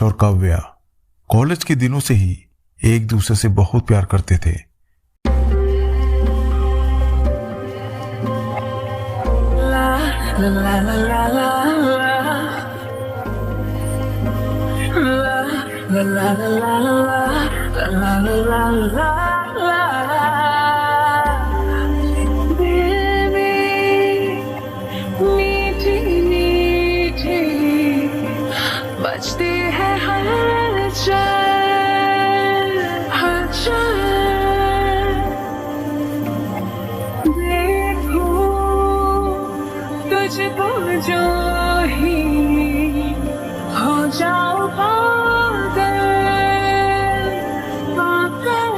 और काव्या कॉलेज के दिनों से ही एक दूसरे से बहुत प्यार करते थे। बजती है हर देखो तुझको जो ही हो जाओ पागल पागल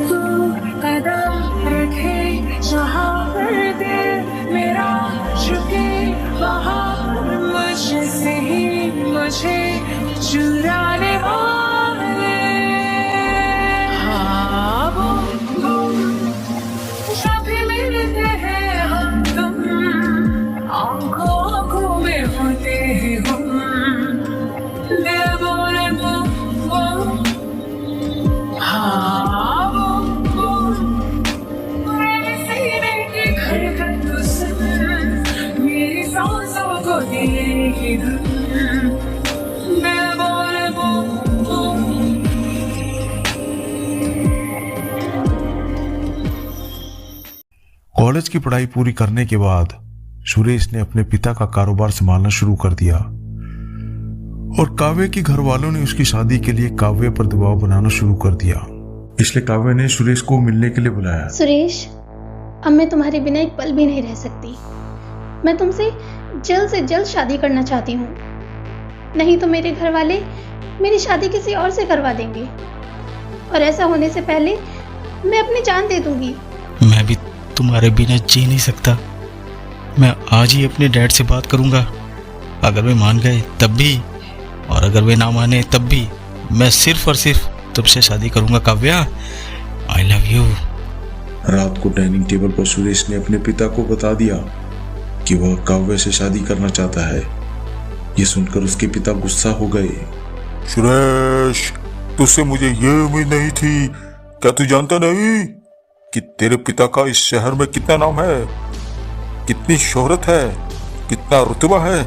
तू कदम रखे जहाँ पर दिल मेरा झुके वहाँ मुझसे ही मुझे चुराने वाले हाँ वो जब भी मिलते हैं हम तुम आंखों आंखों में होते हैं हम दिल बोले वो हाँ वो मेरे सीने की धड़कन तो सुन मेरी सांसों को दे धुन कॉलेज की पढ़ाई पूरी करने के बाद सुरेश ने अपने पिता का कारोबार संभालना शुरू कर दिया और काव्य के घर वालों ने उसकी शादी के लिए काव्य पर दबाव बनाना शुरू कर दिया। इसलिए काव्य ने सुरेश को मिलने के लिए बुलाया। सुरेश, अब मैं तुम्हारे बिना एक पल भी नहीं रह सकती। मैं तुमसे जल्द से जल्द शादी करना चाहती हूँ, नहीं तो मेरे घर वाले मेरी शादी किसी और से करवा देंगे और ऐसा होने से पहले मैं अपनी जान दे दूंगी। मैं भी तुम्हारे बिना जी नहीं सकता। मैं आज ही अपने डैड से बात करूंगा। अगर वे मान गए तब भी, और अगर वे ना माने तब भी, मैं सिर्फ और सिर्फ तुमसे शादी करूंगा काव्या। I love you. रात को डाइनिंग टेबल पर सुरेश ने अपने पिता को बता दिया कि वह काव्य से शादी करना चाहता है। ये सुनकर उसके पिता गुस्सा हो गए। सुरेश, तुझसे मुझे ये उम्मीद नहीं थी। क्या तू जानता नहीं कि तेरे पिता का इस शहर में कितना नाम है, कितनी शोहरत है, कितना रुतबा है।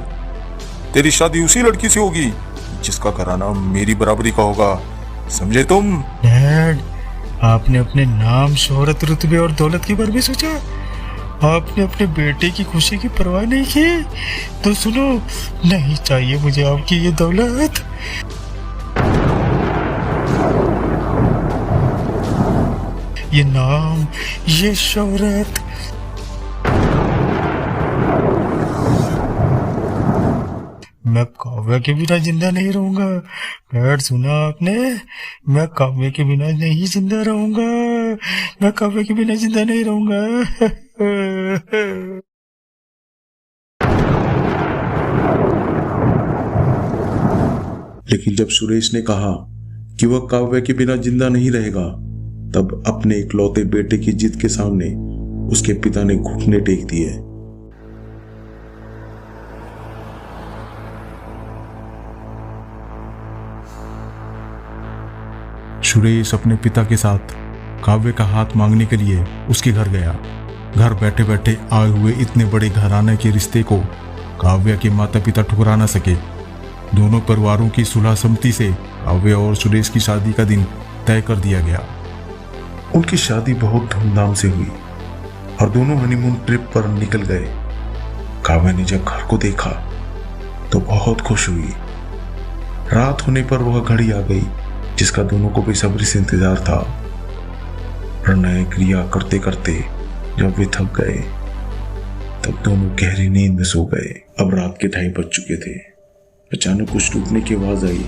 तेरी शादी उसी लड़की से होगी जिसका घराना मेरी बराबरी का होगा, समझे तुम? डैड, आपने अपने नाम, शोहरत, रुतबे और दौलत के बारे में सोचा? आपने अपने बेटे की खुशी की परवाह नहीं की? तो सुनो, नहीं चाहिए मुझे आपकी ये दौलत। ये नाम, ये शोहरत, मैं काव्या के बिना जिंदा नहीं रहूंगा। डैड, सुना आपने? मैं काव्या के बिना नहीं जिंदा रहूंगा। मैं काव्या के बिना जिंदा नहीं रहूंगा। लेकिन जब सुरेश ने कहा कि वह काव्य के बिना जिंदा नहीं रहेगा, तब अपने इकलौते बेटे की जिद के सामने उसके पिता ने घुटने टेक दिए। सुरेश अपने पिता के साथ काव्य का हाथ मांगने के लिए उसके घर गया। घर बैठे बैठे आए हुए इतने बड़े घराने के रिश्ते को काव्य के माता पिता ठुकरा न सके। दोनों परिवारों की सुलह सम्मति से काव्य और सुरेश की शादी का दिन तय कर दिया गया। उनकी शादी बहुत धूमधाम से हुई और दोनों हनीमून ट्रिप पर निकल गए। काव्य ने जब घर को देखा तो बहुत खुश हुई। रात होने पर वह घड़ी आ गई जिसका दोनों को बेसब्री से इंतजार था। प्रणय क्रिया करते करते जब वे थक गए तब दोनों गहरी नींद में सो गए। अब रात के 2:30 बज चुके थे। अचानक कुछ टूटने की आवाज आई।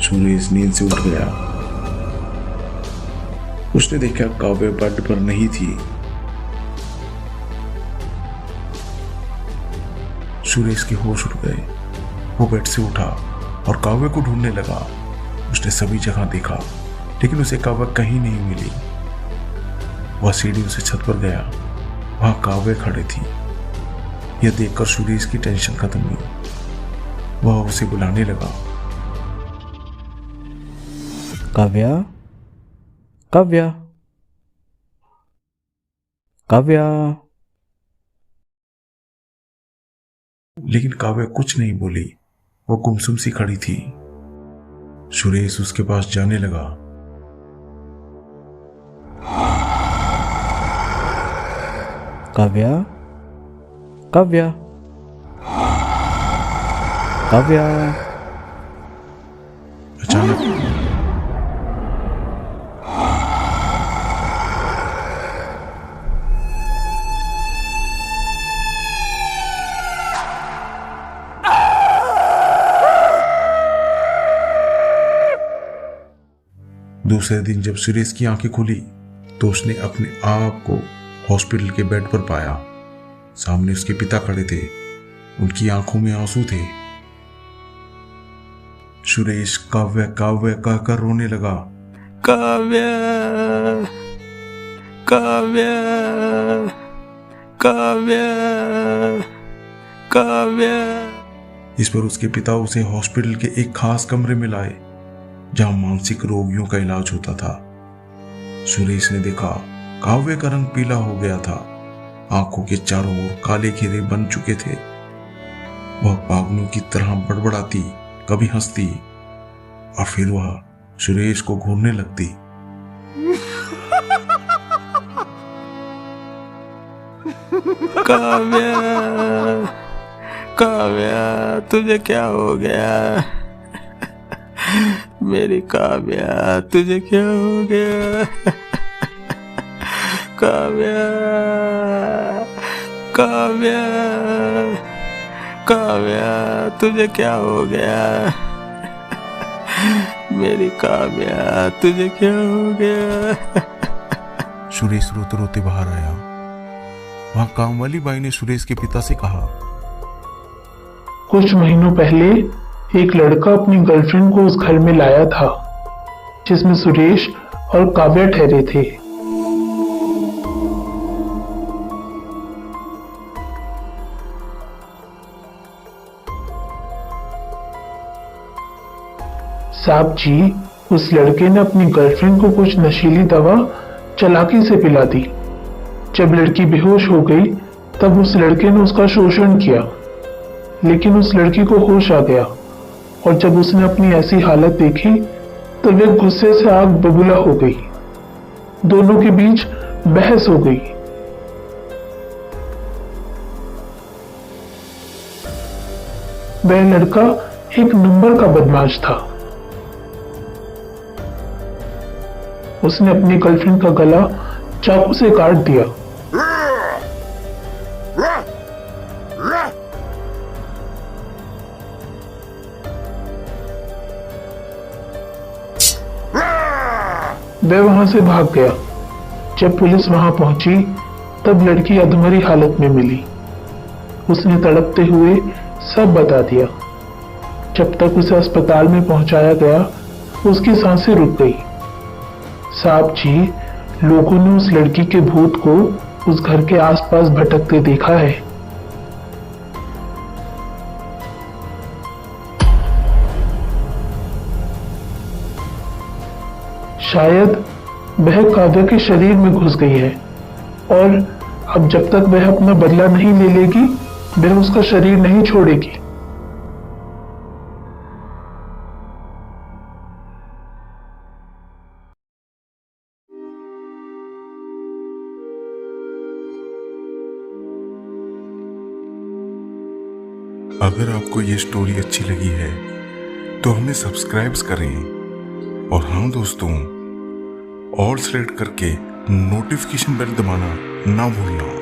सुरेश नींद से उठ गया। उसने देखा काव्य बेड पर नहीं थी। सुरेश के होश उड़ गए। वो बेड से उठा और काव्य को ढूंढने लगा। उसने सभी जगह देखा लेकिन उसे काव्य कहीं नहीं मिली। वह सीढ़ियों से छत पर गया। वहां काव्य खड़े थी। यह देखकर सुरेश की टेंशन खत्म हुई। वह उसे बुलाने लगा। काव्या, काव्या, काव्या। लेकिन काव्या कुछ नहीं बोली। वो गुमसुम सी खड़ी थी। सुरेश उसके पास जाने लगा। काव्या, काव्या, काव्या। अचानक दूसरे दिन जब सुरेश की आंखें खुली तो उसने अपने आप को हॉस्पिटल के बेड पर पाया। सामने उसके पिता खड़े थे। उनकी आंखों में आंसू थे। सुरेश काव्य काव्य कहकर रोने लगा। काव्या, काव्या, काव्या, काव्या। इस पर उसके पिता उसे हॉस्पिटल के एक खास कमरे में लाए जहां मानसिक रोगियों का इलाज होता था। सुरेश ने देखा काव्य का रंग पीला हो गया था। आंखों के चारों ओर काले घेरे बन चुके थे। वह पागलों की तरह बड़बड़ाती, कभी हंसती और फिर वह सुरेश को घूरने लगती। काव्या, काव्या, तुझे क्या हो गया? मेरी काव्या, तुझे क्या हो गया? काव्या, काव्या, काव्या, तुझे क्या हो गया? मेरी काव्या, तुझे क्या हो गया? सुरेश रोते रोते बाहर आया। वहां काम वाली बाई ने सुरेश के पिता से कहा, कुछ महीनों पहले एक लड़का अपनी गर्लफ्रेंड को उस घर में लाया था जिसमें सुरेश और काव्या ठहरे थे। साहब जी, उस लड़के ने अपनी गर्लफ्रेंड को कुछ नशीली दवा चालाकी से पिला दी। जब लड़की बेहोश हो गई तब उस लड़के ने उसका शोषण किया, लेकिन उस लड़की को होश आ गया और जब उसने अपनी ऐसी हालत देखी तो वे गुस्से से आग बबूला हो गई। दोनों के बीच बहस हो गई। वह लड़का एक नंबर का बदमाश था। उसने अपनी गर्लफ्रेंड का गला चाकू से काट दिया। वह वहां से भाग गया। जब पुलिस वहां पहुंची तब लड़की अधमरी हालत में मिली। उसने तड़पते हुए सब बता दिया। जब तक उसे अस्पताल में पहुंचाया गया उसकी सांसें रुक गई। साहब जी, लोगों ने उस लड़की के भूत को उस घर के आसपास भटकते देखा है। शायद वह काव्या के शरीर में घुस गई है और अब जब तक वह अपना बदला नहीं ले लेगी वह उसका शरीर नहीं छोड़ेगी। अगर आपको ये स्टोरी अच्छी लगी है तो हमें सब्सक्राइब करें और हाँ दोस्तों, ऑल सेलेक्ट करके नोटिफिकेशन बेल दबाना ना भूलना।